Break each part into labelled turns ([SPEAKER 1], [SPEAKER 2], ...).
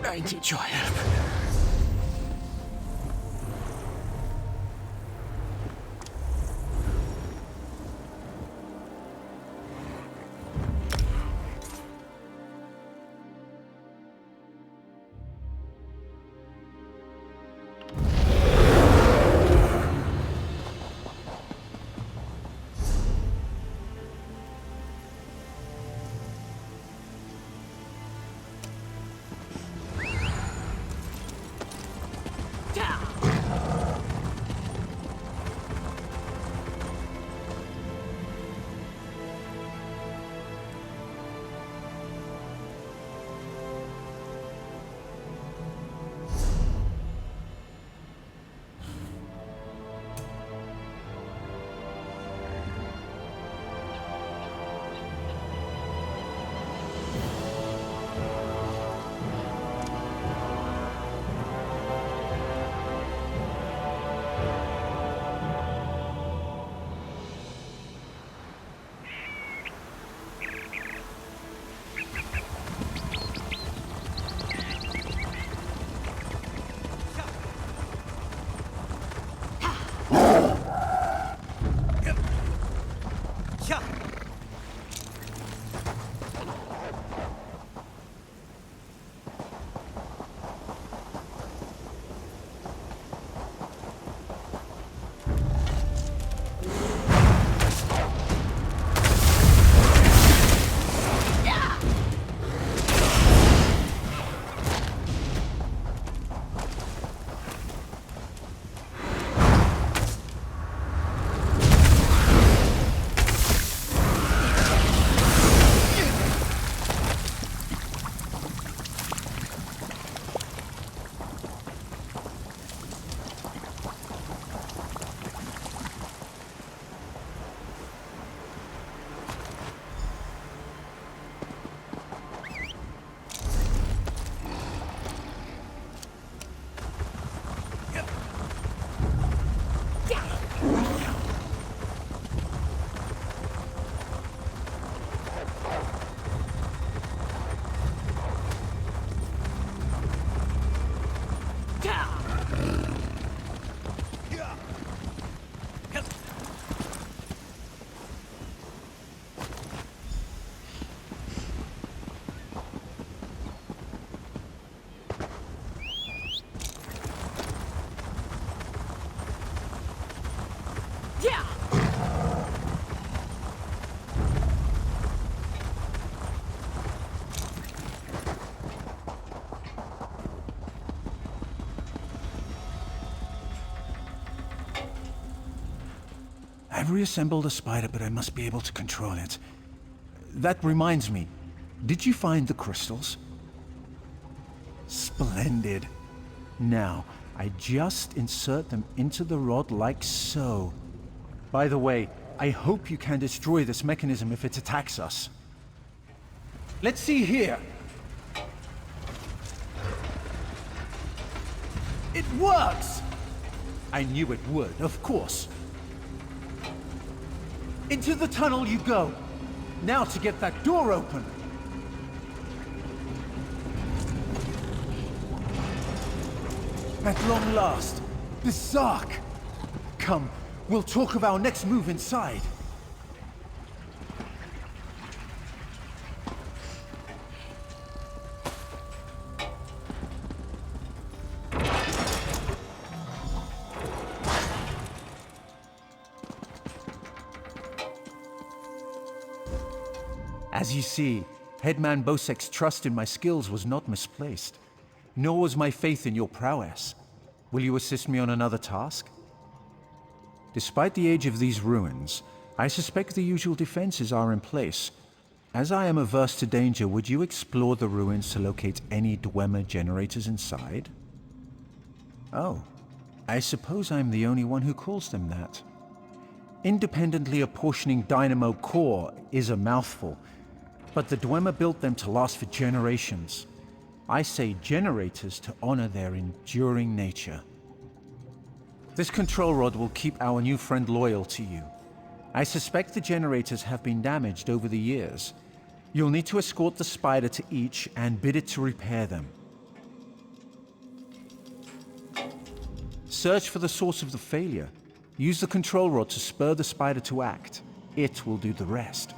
[SPEAKER 1] I need your help. I've reassembled a spider, but I must be able to control it. That reminds me, did you find the crystals? Splendid. Now, I just insert them into the rod like so. By the way, I hope you can destroy this mechanism if it attacks us. Let's see here. It works! I knew it would, of course. Into the tunnel you go. Now to get that door open. At long last, the Zark. Come, we'll talk of our next move inside. As you see, Headman Bosek's trust in my skills was not misplaced, nor was my faith in your prowess. Will you assist me on another task? Despite the age of these ruins, I suspect the usual defenses are in place. As I am averse to danger, would you explore the ruins to locate any Dwemer generators inside? Oh, I suppose I'm the only one who calls them that. Independently apportioning dynamo core is a mouthful, but the Dwemer built them to last for generations. I say generators to honor their enduring nature. This control rod will keep our new friend loyal to you. I suspect the generators have been damaged over the years. You'll need to escort the spider to each and bid it to repair them. search for the source of the failure. Use the control rod to spur the spider to act. It will do the rest.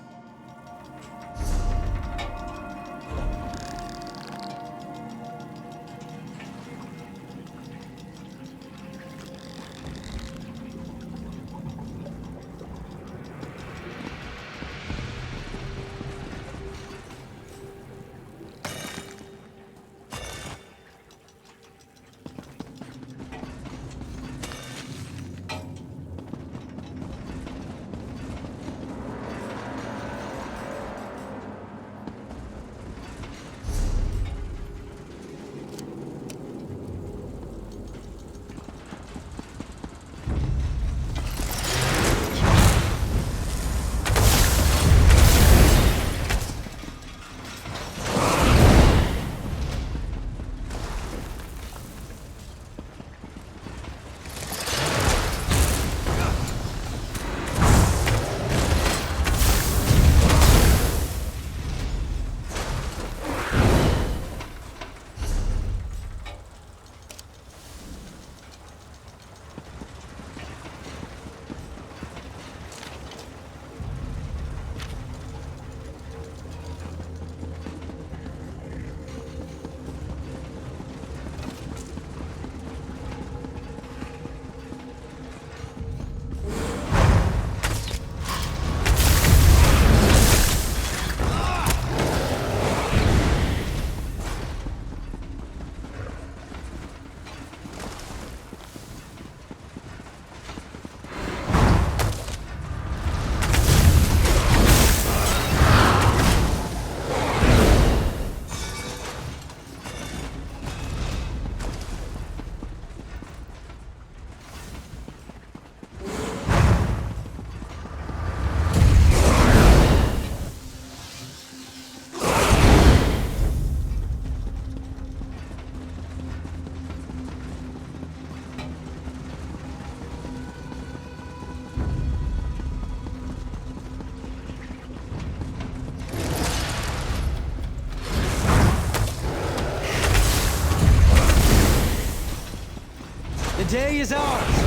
[SPEAKER 2] The day is ours!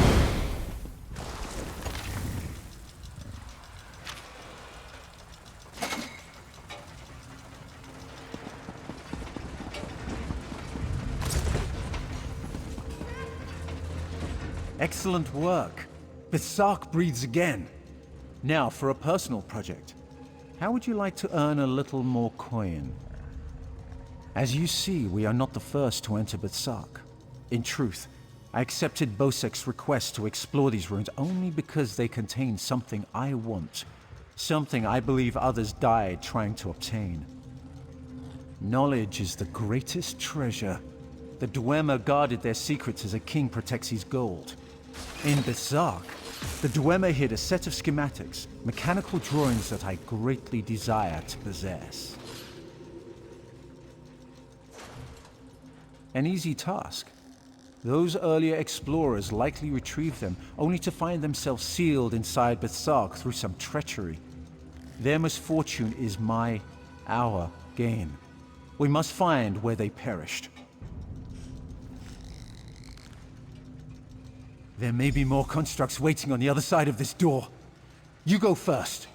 [SPEAKER 1] Excellent work. Berserk breathes again. Now for a personal project. How would you like to earn a little more coin? As you see, we are not the first to enter Berserk. In truth, I accepted Bosek's request to explore these ruins only because they contain something I want. Something I believe others died trying to obtain. Knowledge is the greatest treasure. The Dwemer guarded their secrets as a king protects his gold. In Berserk, the Dwemer hid a set of schematics, mechanical drawings that I greatly desire to possess. An easy task. Those earlier explorers likely retrieved them, only to find themselves sealed inside Berserk through some treachery. Their misfortune is our gain. We must find where they perished. There may be more constructs waiting on the other side of this door. You go first.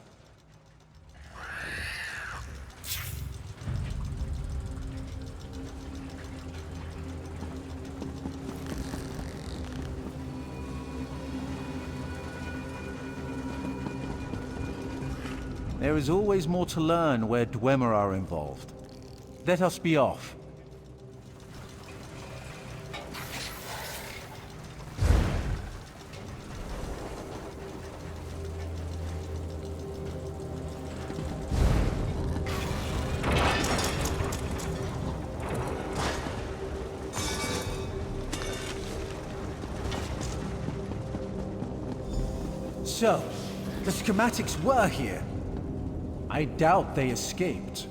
[SPEAKER 1] There is always more to learn where Dwemer are involved. Let us be off. So, the schematics were here. I doubt they escaped.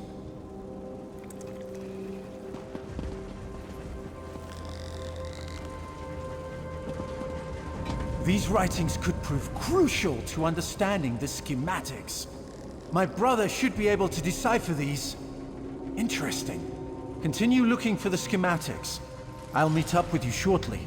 [SPEAKER 1] These writings could prove crucial to understanding the schematics. My brother should be able to decipher these. Interesting. Continue looking for the schematics. I'll meet up with you shortly.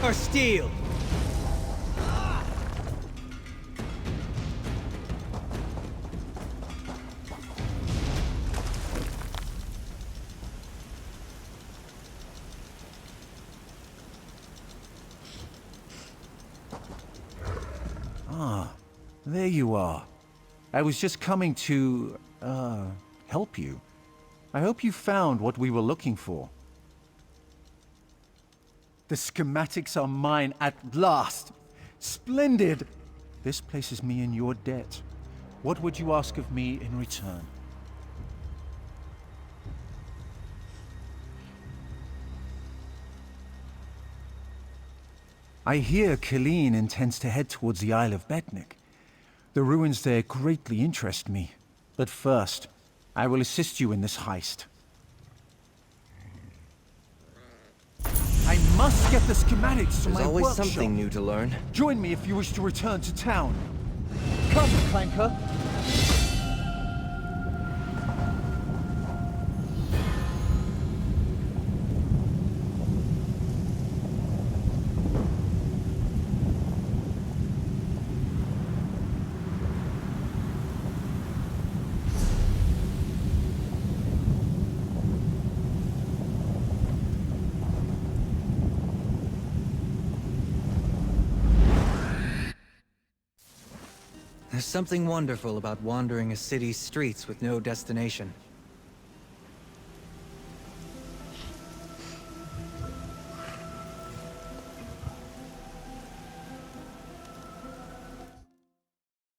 [SPEAKER 2] never steal!
[SPEAKER 1] Ah, there you are. I was just coming to, help you. I hope you found what we were looking for. The schematics are mine at last. Splendid! This places me in your debt. What would you ask of me in return? I hear Killeen intends to head towards the Isle of Betnik. The ruins there greatly interest me. But first, I will assist you in this heist. I must get the schematics to
[SPEAKER 3] There's
[SPEAKER 1] my
[SPEAKER 3] always
[SPEAKER 1] workshop.
[SPEAKER 3] something new to learn.
[SPEAKER 1] Join me if you wish to return to town. Come, Clanker.
[SPEAKER 2] There's something wonderful about wandering a city's streets with no destination.